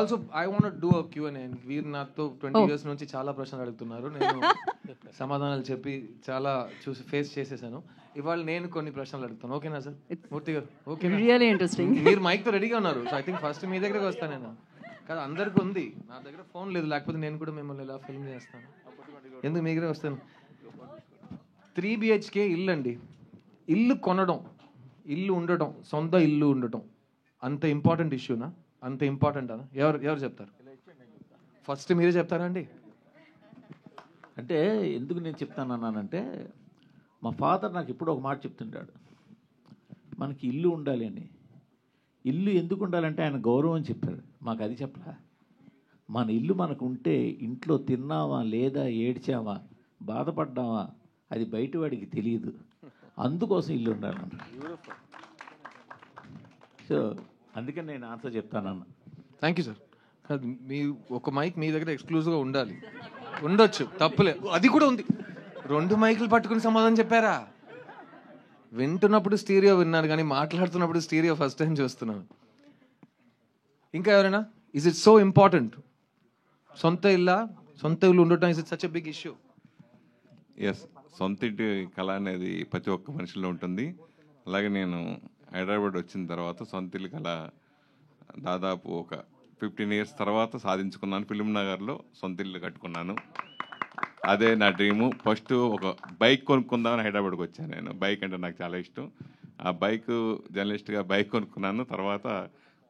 Also I want do a Q&A. వీరు నాతో 20 years నుంచి చాలా ప్రశ్నలు అడుగుతున్నారు. నేను సమాధానాలు చెప్పి చాలా చూసి ఫేస్ చేసేసాను. ఇవాళ నేను కొన్ని ప్రశ్నలు అడుగుతాను. ఓకేనా సార్? మూర్తి గారు ఓకేనా? Really interesting. మీరు మైక్ తో రెడీగా ఉన్నారు. సో ఐ థింక్ ఫస్ట్ మీ దగ్గరకు వస్తాను నేను. కాదు అందరికి ఉంది, నా దగ్గర ఫోన్ లేదు. లేకపోతే నేను కూడా మిమ్మల్ని ఇలా ఫిల్మ్ చేస్తాను. ఎందుకు మీ దగ్గర వస్తాను? 3 BHK ఇల్లు అండి. ఇల్లు కొనడం, ఇల్లు ఉండటం, సొంత ఇల్లు ఉండటం అంత ఇంపార్టెంట్ ఇష్యూనా? అంత ఇంపార్టెంట్ అనా? ఎవరు చెప్తారు? ఫస్ట్ మీరే చెప్తారా అండి? అంటే ఎందుకు నేను చెప్తానన్నానంటే, మా ఫాదర్ నాకు ఎప్పుడు ఒక మాట చెప్తుంటాడు, మనకి ఇల్లు ఉండాలి అని. ఇల్లు ఎందుకు ఉండాలంటే ఆయన గౌరవం చెప్పారు, మాకు అది చెప్పలా. మన ఇల్లు మనకు ఉంటే ఇంట్లో తిన్నావా లేదా, ఏడ్చావా, బాధపడ్డావా, అది బయటవాడికి తెలియదు. అందుకోసం ఇల్లు ఉండాలన్న. సో అందుకని నేను ఆన్సర్ చెప్తానన్న. Thank you sir. కాదు, మీ ఒక మైక్ మీ దగ్గర ఎక్స్క్లూజివ్గా ఉండాలి. ఉండొచ్చు, తప్పులేదు. అది కూడా ఉంది. 2 మైకులు పట్టుకుని సమాధానం చెప్పారా? వింటున్నప్పుడు స్టీరియో విన్నాను, కానీ మాట్లాడుతున్నప్పుడు స్టీరియో ఫస్ట్ టైం చూస్తున్నాను. ఇంకా ఎవరైనా? Is it so important? సొంత ఇల్లు ఉండటం is it such a big issue? Yes, సొంత ఇంటి కళ అనేది ప్రతి ఒక్క మనిషిలో ఉంటుంది. అలాగే నేను హైదరాబాద్ వచ్చిన తర్వాత సొంత ఇల్లు కళ దాదాపు ఒక 15 years తర్వాత సాధించుకున్నాను. ఫిలిం నగర్లో సొంత ఇల్లు కట్టుకున్నాను. అదే నా డ్రీము. ఫస్ట్ ఒక బైక్ కొనుక్కుందామని హైదరాబాద్కి వచ్చాను నేను. బైక్ అంటే నాకు చాలా ఇష్టం. ఆ బైక్ జర్నలిస్ట్గా బైక్ కొనుక్కున్నాను. తర్వాత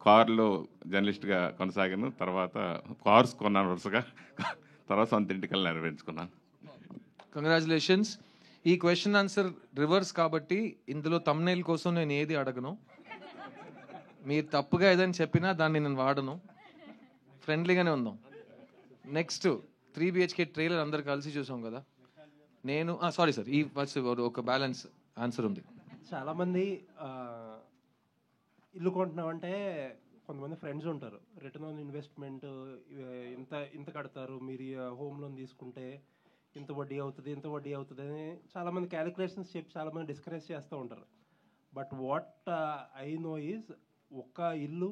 కార్లో జర్నలిస్ట్గా కొనసాగాను. తర్వాత కార్స్ కొన్నాను వరుసగా. తర్వాత సొంత ఇంటికల్లా నెరవేర్చుకున్నాను. కంగ్రాచులేషన్స్. ఈ క్వశ్చన్ ఆన్సర్ రివర్స్ కాబట్టి ఇందులో తమ్నైల్ కోసం నేను ఏది అడగను. మీరు తప్పుగా ఏదైనా చెప్పినా దాన్ని నేను వాడను. ఫ్రెండ్లీగానే ఉందాం. నెక్స్ట్ 3 BHK ట్రైలర్ అందరు కలిసి చూసాం కదా. నేను సారీ సార్, ఈ ఫస్ట్ ఒక బ్యాలెన్స్ ఆన్సర్ ఉంది. చాలామంది ఇల్లు కొంటున్నామంటే కొంతమంది ఫ్రెండ్స్ ఉంటారు, రిటర్న్ ఆన్ ఇన్వెస్ట్మెంట్ ఇంత కడతారు, మీరు హోమ్ లోన్ తీసుకుంటే ఇంత వడ్డీ అవుతుంది అని చాలామంది క్యాలిక్యులేషన్స్ చెప్పి చాలామంది డిస్కరేజ్ చేస్తూ ఉంటారు. But what I know is, ఒక్క ఇల్లు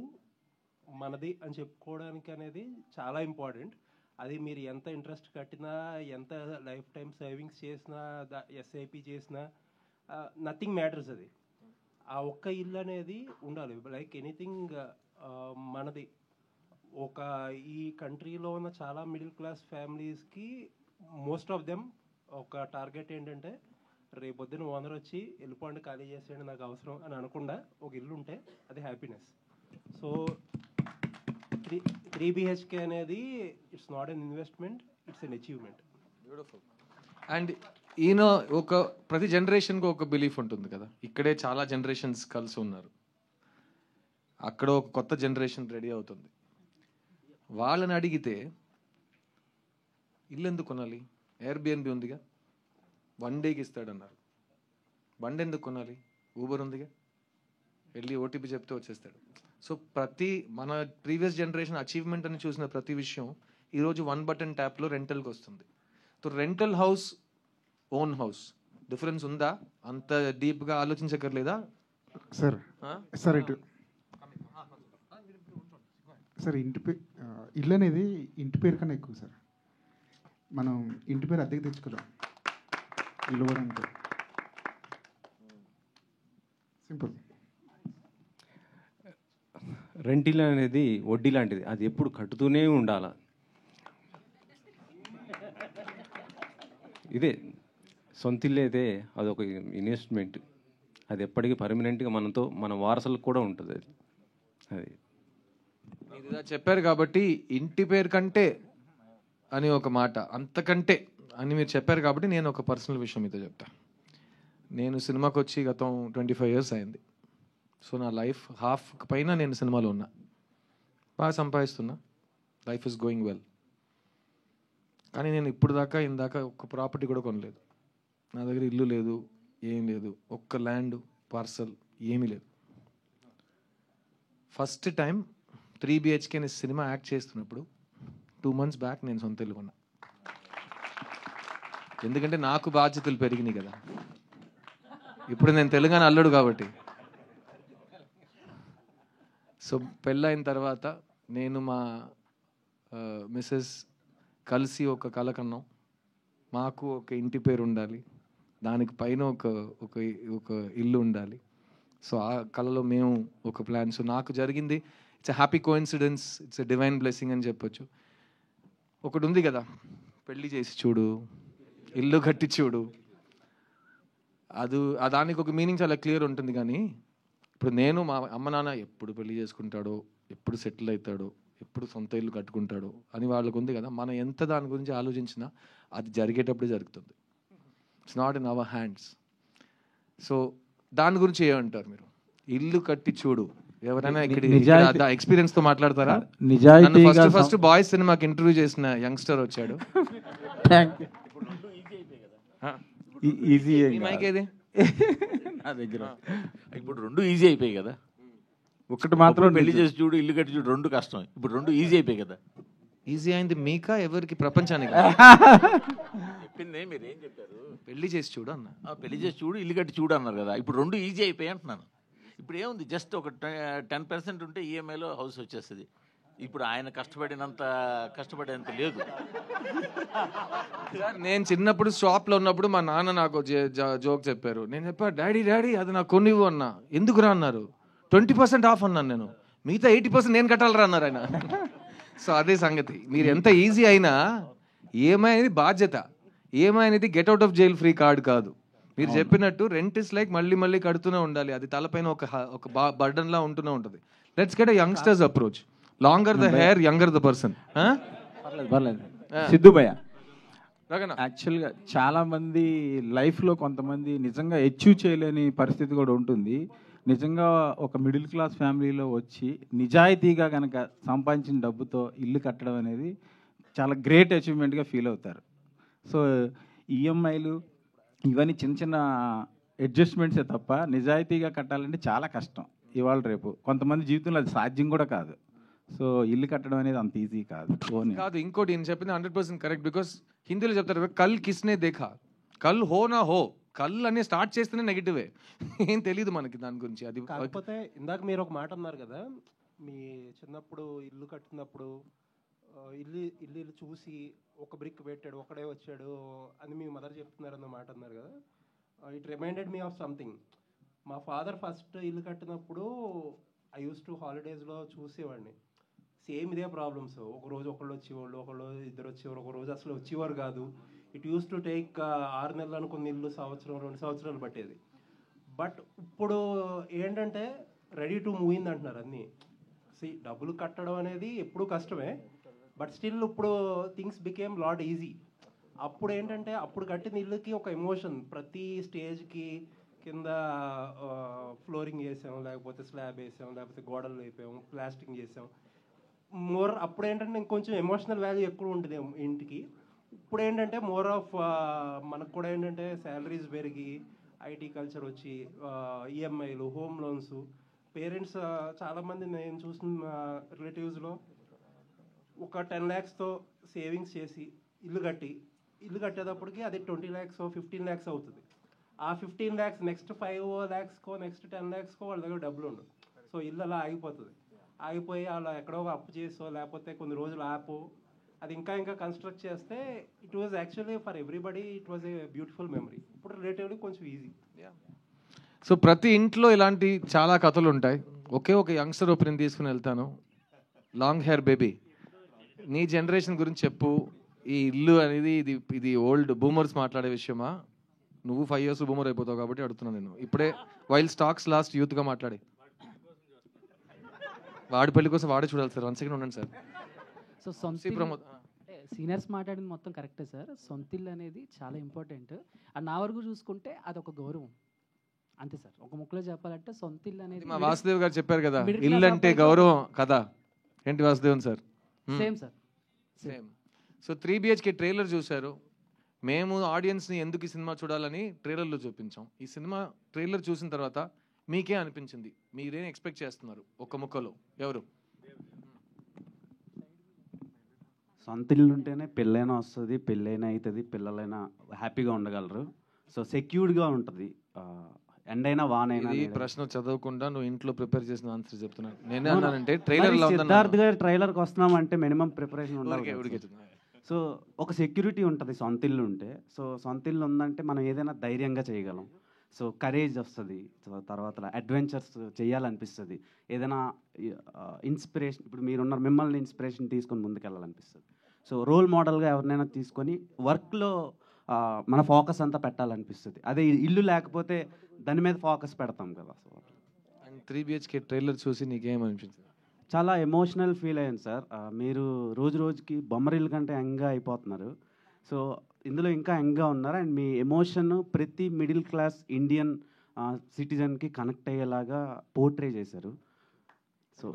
మనది అని చెప్పుకోవడానికి అనేది చాలా ఇంపార్టెంట్. అది మీరు ఎంత ఇంట్రెస్ట్ కట్టినా, ఎంత లైఫ్ టైం సేవింగ్స్ చేసినా, SIP చేసినా, నథింగ్ మ్యాటర్స్. అది ఆ ఒక్క ఇల్లు అనేది ఉండాలి. లైక్ ఎనీథింగ్ మనది. ఈ కంట్రీలో ఉన్న చాలా మిడిల్ క్లాస్ ఫ్యామిలీస్కి మోస్ట్ ఆఫ్ దెమ్ ఒక టార్గెట్ ఏంటంటే, రేపొద్దున ఓనర్ వచ్చి వెళ్ళిపోండి, ఖాళీ చేసేయండి, నాకు అవసరం అని అనకుండా ఒక ఇల్లు ఉంటే అది హ్యాపీనెస్. సో 3 BHK అనేది it's not an investment, it's an achievement. Beautiful. And ఈయన ప్రతి జనరేషన్కి ఒక బిలీఫ్ ఉంటుంది కదా. ఇక్కడే చాలా జనరేషన్స్ కలిసి ఉన్నారు. అక్కడ ఒక కొత్త జనరేషన్ రెడీ అవుతుంది. వాళ్ళని అడిగితే ఇల్లు ఎందుకు కొనాలి? Airbnb ఉందిగా, 1 dayకి ఇస్తాడన్నారు. బండి ఎందుకు కొనాలి? ఊబర్ ఉందిగా, వెళ్ళి OTP చెప్తే వచ్చేస్తాడు. సో మన ప్రీవియస్ జనరేషన్ అచీవ్మెంట్ అని చూసిన ప్రతి విషయం ఈరోజు 1 button ట్యాప్లో రెంటల్కి వస్తుంది. So rental house, own house difference ఉందా? అంత డీప్గా ఆలోచించక్కర్లేదా సార్? ఇల్లు అనేది ఇంటి పేరు కన్నా ఎక్కువ సార్. మనం ఇంటి పేరు అద్దెకి తెచ్చుకోలేం, ఇల్లు కూడా అంతే సింపుల్. రెంటిల్ అనేది వడ్డీ లాంటిది, అది ఎప్పుడు కట్టుతూనే ఉండాలి. ఇదే సొంత ఇల్లు అయితే అదొక ఇన్వెస్ట్మెంట్, అది ఎప్పటికీ పర్మనెంట్గా మన వారసులకు కూడా ఉంటుంది. అది మీరు చెప్పారు కాబట్టి ఇంటి పేరు కంటే అని ఒక మాట, అంతకంటే అని మీరు చెప్పారు కాబట్టి నేను ఒక పర్సనల్ విషయం మీతో చెప్తాను. నేను సినిమాకి వచ్చి గతం 25 years అయింది. సో నా లైఫ్ హాఫ్ పైన నేను సినిమాలో ఉన్నా, బాగా సంపాదిస్తున్నా, లైఫ్ ఇస్ గోయింగ్ వెల్. కానీ నేను ఇందాక ఒక్క ప్రాపర్టీ కూడా కొనలేదు. నా దగ్గర ఇల్లు లేదు, ఏం లేదు, ఒక్క ల్యాండ్ పార్సల్ ఏమీ లేదు. ఫస్ట్ టైం 3 BHK అనే సినిమా యాక్ట్ చేస్తున్నప్పుడు 2 months బ్యాక్ నేను సొంత ఇల్లు కొన్నా. ఎందుకంటే నాకు బాధ్యతలు పెరిగినాయి కదా. ఇప్పుడు నేను తెలంగాణ అల్లుడు కాబట్టి. సో పెళ్ళైన తర్వాత నేను మా మిస్సెస్ కలిసి ఒక కల కన్నాం. మాకు ఒక ఇంటి పేరు ఉండాలి, దానికి పైన ఒక ఒక ఒక ఇల్లు ఉండాలి. సో ఆ కళలో మేము ఒక ప్లాన్. సో నాకు జరిగింది it's a happy coincidence, it's a divine blessing అని చెప్పొచ్చు. ఒకటి ఉంది కదా, పెళ్లి చేసి చూడు, ఇల్లు కట్టి చూడు, దానికి ఒక మీనింగ్ చాలా క్లియర్ ఉంటుంది. కానీ ఇప్పుడు నేను మా అమ్మ నాన్న ఎప్పుడు పెళ్లి చేసుకుంటాడో, ఎప్పుడు సెటిల్ అవుతాడో, ఎప్పుడు సొంత ఇల్లు కట్టుకుంటాడో అని వాళ్ళకు ఉంది కదా. మనం ఎంత దాని గురించి ఆలోచించినా అది జరిగేటప్పుడే జరుగుతుంది. It's not in our hands. So దాని గురించి ఏమంటారు మీరు? ఇల్లు కట్టి చూడు, ఎవరైనా ఇక్కడ ఎక్స్పీరియన్స్ తో మాట్లాడతారా? ఫస్ట్ బాయ్స్ సినిమాకి ఇంటర్వ్యూ చేసిన యంగ్స్టర్ వచ్చాడు. నా దగ్గర ఇప్పుడు 2 ఈజీ అయిపోయాయి కదా. ఒకటి మాత్రం పెళ్లి చేసి చూడు, ఇల్లు కట్టి చూడు, 2 కష్టం. ఇప్పుడు 2 ఈజీ అయిపోయాయి కదా. ఈజీ అయింది మీకా ఎవరికి? ప్రపంచానికి చెప్పింది మీరేం చెప్పారు? పెళ్లి చేసి చూడు అన్న. పెళ్లి చేసి చూడు, ఇల్లు కట్టి చూడు అన్నారు కదా. ఇప్పుడు 2 ఈజీ అయిపోయాయి అంటున్నాను. ఇప్పుడు ఏముంది, జస్ట్ ఒక 10% ఉంటే ఈఎంఐలో హౌస్ వచ్చేస్తుంది. ఇప్పుడు ఆయన కష్టపడేంత లేదు. నేను చిన్నప్పుడు షాప్లో ఉన్నప్పుడు మా నాన్న నాకు జోక్ చెప్పారు. నేను చెప్పా, డాడీ అది నాకు కొనివ్వు అన్నా. ఎందుకురా అన్నారు. 20% ఆఫ్ అన్నాను నేను. మిగతా 80% నేను కట్టాలరా అన్నారు ఆయన. సో అదే సంగతి. మీరు ఎంత ఈజీ అయినా ఈఎంఐ అనేది బాధ్యత. ఈఎంఐ అనేది get out of jail free card కాదు. మీరు చెప్పినట్టు రెంట్ ఇస్ లైక్ మళ్ళీ కడుతూనే ఉండాలి. అది తలపైన ఒక బర్డన్ లా ఉంటూనే ఉంటుంది. Let's get a youngsters approach. Longer the hair, younger the person. పర్లేదు సిద్ధు భయ్య. రగనా, యాక్చువల్గా చాలా మంది లైఫ్లో కొంతమంది నిజంగా అచీవ్ చేయలేని పరిస్థితి కూడా ఉంటుంది. నిజంగా ఒక మిడిల్ క్లాస్ ఫ్యామిలీలో వచ్చి నిజాయితీగా కనుక సంపాదించిన డబ్బుతో ఇల్లు కట్టడం అనేది చాలా గ్రేట్ అచీవ్మెంట్గా ఫీల్ అవుతారు. సో ఈఎంఐలు ఇవన్నీ చిన్న అడ్జస్ట్మెంట్సే తప్ప నిజాయితీగా కట్టాలంటే చాలా కష్టం ఇవాళ రేపు. కొంతమంది జీవితంలో అది సాధ్యం కూడా కాదు. సో ఇల్లు కట్టడం అనేది అంత ఈజీ కాదు. ఇంకోటి నేను చెప్పింది 100% కరెక్ట్. బికాస్ హిందీలో చెప్తారు, కల్ కిస్నే దేఖా, కల్ హో నా హో. కళ్ళు అనే స్టార్ట్ చేస్తేనే నెగిటివే, ఏం తెలియదు మనకి దాని గురించి. అది కాకపోతే ఇందాక మీరు ఒక మాట అన్నారు కదా, మీ చిన్నప్పుడు ఇల్లు కట్టినప్పుడు ఇల్లు చూసి ఒక బ్రిక్ పెట్టాడు, ఒకడే వచ్చాడు అని మీ మదర్ చెప్తున్నారన్న మాట అన్నారు కదా. It reminded me of something. మా ఫాదర్ ఫస్ట్ ఇల్లు కట్టినప్పుడు ఐ యూస్ టు హాలిడేస్లో చూసేవాడిని. సేమ్ ఇదే ప్రాబ్లమ్స్. ఒకరోజు ఒకళ్ళు వచ్చేవాళ్ళు, ఒకళ్ళు ఇద్దరు వచ్చేవారు, ఒక రోజు అసలు వచ్చేవారు కాదు. ఇట్ యూస్ టు టేక్ 6 నెలలు అనుకున్న ఇల్లు సంవత్సరం 2 సంవత్సరాలు పట్టేది. బట్ ఇప్పుడు ఏంటంటే రెడీ టు మూవ్ ఇన్ అంటున్నారు అన్నీ. డబ్బులు కట్టడం అనేది ఎప్పుడూ కష్టమే, బట్ స్టిల్ ఇప్పుడు థింగ్స్ బికేమ్ లాట్ ఈజీ. అప్పుడు ఏంటంటే అప్పుడు కట్టిన ఇల్లుకి ఒక ఎమోషన్. ప్రతి స్టేజ్కి కింద ఫ్లోరింగ్ వేసాం, లేకపోతే స్లాబ్ వేసాం, లేకపోతే గోడలు వేపాం, ప్లాస్టింగ్ చేసాం. అప్పుడు ఏంటంటే ఇంకొంచెం ఎమోషనల్ వాల్యూ ఎక్కువ ఉంటుంది ఇంటికి. ఇప్పుడు ఏంటంటే మోర్ ఆఫ్ మనకు కూడా ఏంటంటే శాలరీస్ పెరిగి ఐటీ కల్చర్ వచ్చి ఈఎంఐలు, హోమ్ లోన్స్, పేరెంట్స్ చాలామంది నేను చూసిన రిలేటివ్స్లో ఒక 10 lakhsతో సేవింగ్స్ చేసి ఇల్లు కట్టేటప్పటికి అది 20 lakhs 15 lakhs అవుతుంది. ఆ 15 lakhs నెక్స్ట్ 5 lakhsకో నెక్స్ట్ 10 lakhsకో వాళ్ళ దగ్గర డబ్బులు ఉండవు. సో ఇల్లు అలా ఆగిపోయి వాళ్ళు ఎక్కడో అప్పు చేసో లేకపోతే కొన్ని రోజులు అది ఇంకా కన్స్ట్రక్ట్ చేస్తే it was actually for everybody it was a beautiful memory. ఇప్పుడు రిలేటివ్లీ కొంచెం ఈజీ. సో ప్రతి ఇంట్లో ఇలాంటి చాలా కథలు ఉంటాయి. ఒక యంగ్స్టర్ ఒపీనియన్ తీసుకుని వెళ్తాను. లాంగ్ హెయిర్ బేబీ, నీ జనరేషన్ గురించి చెప్పు. ఈ ఇల్లు అనేది ఇది ఓల్డ్ బూమర్స్ మాట్లాడే విషయమా? నువ్వు 5 years బూమర్ అయిపోతావు కాబట్టి అడుగుతున్నాను నేను. ఇప్పుడే వైల్ స్టాక్స్ లాస్ట్ యూత్గా మాట్లాడి వాడి పెళ్లి కోసం వాడే చూడాలి సార్. 1 second ఉండండి సార్. సో సీనియర్స్ మాట్లాడింది మొత్తం కరెక్టే సార్. సొంత ఇల్లు అనేది చాలా ఇంపార్టెంట్. అండ్ నా వరకు చూసుకుంటే అదొక గౌరవం అంతే సార్. ఒక ముక్కలో చెప్పాలంటే సొంత ఇల్లు అనేది మా వాసుదేవ్ గారు చెప్పారు కదా, ఇల్లు అంటే గౌరవం కదా. ఏంటి Vasudevan sir? Same sir, same. So 3 BHK trailer చూశారు. మేము ఆడియన్స్ని ఎందుకు ఈ సినిమా చూడాలని ట్రైలర్లో చూపించాం. ఈ సినిమా ట్రైలర్ చూసిన తర్వాత మీకే అనిపించింది? మీరేం ఎక్స్పెక్ట్ చేస్తున్నారు? ఒక ముక్కలో ఎవరు? సొంత ఇల్లు ఉంటేనే పెళ్ళైనా వస్తుంది, పెళ్ళైనా అవుతుంది, పిల్లలైనా హ్యాపీగా ఉండగలరు. సో సెక్యూర్డ్గా ఉంటుంది. ఎండైనా వానైనా ఇది ప్రశ్న చదవకుండా నువ్వు ఇంట్లో ప్రిపేర్ చేసిన ఆన్సర్ చెప్తున్నాను. నేనే అన్నానంటే ట్రైలర్ లో సిద్ధార్థ్ గారి ట్రైలర్కి వస్తున్నామంటే మినిమం ప్రిపరేషన్ ఉండాలి. ఊరికే సో ఒక సెక్యూరిటీ ఉంటుంది సొంత ఇల్లు ఉంటే. సో సొంత ఇల్లు ఉందంటే మనం ఏదైనా ధైర్యంగా చేయగలం. సో కరేజ్ వస్తుంది. సో తర్వాత అడ్వెంచర్స్ చేయాలనిపిస్తుంది. ఏదైనా ఇన్స్పిరేషన్, ఇప్పుడు మీరున్నారు, మిమ్మల్ని ఇన్స్పిరేషన్ తీసుకొని ముందుకెళ్ళాలనిపిస్తుంది. సో రోల్ మోడల్గా ఎవరినైనా తీసుకొని వర్క్లో మన ఫోకస్ అంతా పెట్టాలనిపిస్తుంది. అదే ఇల్లు లేకపోతే దాని మీద ఫోకస్ పెడతాం కదా. సో అండ్ 3 BHK ట్రైలర్ చూసి నీకేమనిపించింది? చాలా ఎమోషనల్ ఫీల్ అయ్యాను సార్. మీరు రోజు రోజుకి బొమ్మరిల్లు కంటే యంగ్గా అయిపోతున్నారు. సో ఇందులో ఇంకా యంగ్గా ఉన్నారు. అండ్ మీ ఎమోషన్ ప్రతి మిడిల్ క్లాస్ ఇండియన్ సిటిజన్కి కనెక్ట్ అయ్యేలాగా పోర్ట్రే చేశారు. So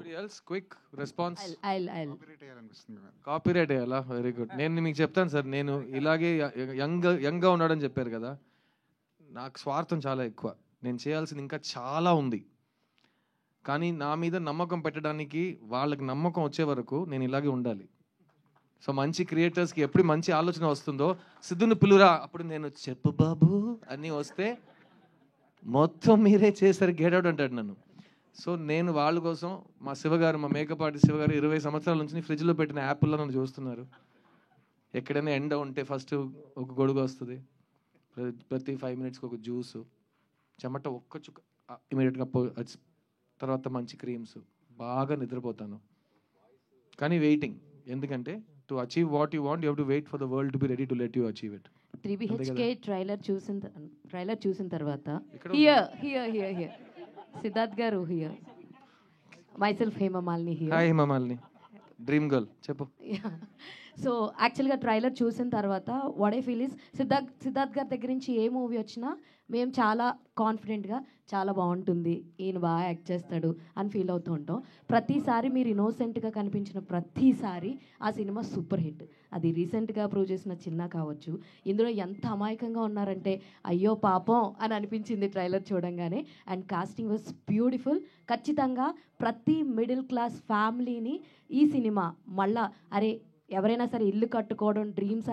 quick response. చేయాలనిపిస్తుంది. కాపీరైట్ అయ్యాలా? Very good. నేను మీకు చెప్తాను సార్, నేను ఇలాగే యంగ్గా ఉన్నాడని చెప్పారు కదా, నాకు స్వార్థం చాలా ఎక్కువ. నేను చేయాల్సింది ఇంకా చాలా ఉంది. కానీ నా మీద నమ్మకం పెట్టడానికి వాళ్ళకి నమ్మకం వచ్చే వరకు నేను ఇలాగే ఉండాలి. సో మంచి క్రియేటర్స్కి ఎప్పుడు మంచి ఆలోచన వస్తుందో, సిద్ధుని పిలురా, అప్పుడు నేను చెప్పు బాబు అని వస్తే మొత్తం మీరే చేశారు, గెట్ అవుట్ అంటాడు నన్ను. సో నేను వాళ్ళ కోసం, మా శివగారు, మా మేకప్ ఆర్టిస్ట్ శివగారు 20 సంవత్సరాల నుంచి ఫ్రిడ్జ్లో పెట్టిన యాపిల్లో నన్ను చూస్తున్నారు. ఎక్కడైనా ఎండ ఉంటే ఫస్ట్ ఒక గొడుగు వస్తుంది, ప్రతి 5 మినిట్స్కి ఒక జ్యూసు, చెమట ఒక్క చుక్క ఇమీడియట్గా తర్వాత మంచి క్రీమ్స్, బాగా నిద్రపోతాను. కానీ వెయిటింగ్, ఎందుకంటే to achieve what you want you have to wait for the world to be ready to let you achieve it. 3 BHK trailer చూసిన తర్వాత Siddharth garu here, myself Hemamalini here. Hi Hemamalini, dream girl, చెప్పు. సో యాక్చువల్గా trailer చూసిన తర్వాత what I feel is, Siddharth గారి దగ్గర నుంచి ఏ movie వచ్చినా మేము చాలా కాన్ఫిడెంట్గా చాలా బాగుంటుంది, ఈయన బాగా యాక్ట్ చేస్తాడు అని ఫీల్ అవుతూ ఉంటాం. ప్రతిసారి మీరు ఇన్నోసెంట్గా కనిపించిన ప్రతిసారి ఆ సినిమా సూపర్ హిట్. అది రీసెంట్గా ప్రూవ్ చేసిన చిన్న కావచ్చు. ఇందులో ఎంత అమాయకంగా ఉన్నారంటే అయ్యో పాపం అని అనిపించింది ట్రైలర్ చూడంగానే. And casting was beautiful. ఖచ్చితంగా ప్రతి మిడిల్ క్లాస్ ఫ్యామిలీని ఈ సినిమా మళ్ళా, అరే ఎవరైనా సరే ఇల్లు కట్టుకోవడం, డ్రీమ్స్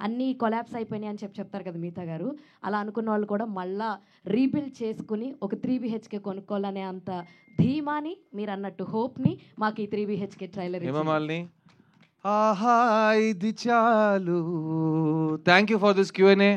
అన్నీ కొలాప్స్ అయిపోయినాయి అని చెప్తారు కదా మిగతా గారు, అలా అనుకున్న వాళ్ళు కూడా మళ్ళా రీబిల్డ్ చేసుకుని ఒక 3 BHK కొనుక్కోవాలనే అంత ధీమాని, మీరు అన్నట్టు హోప్ని మాకు ఈ 3 BHK ట్రైలర్. హేమమాలిని, ఆహా ఇది చాలు. Thank you for this Q&A.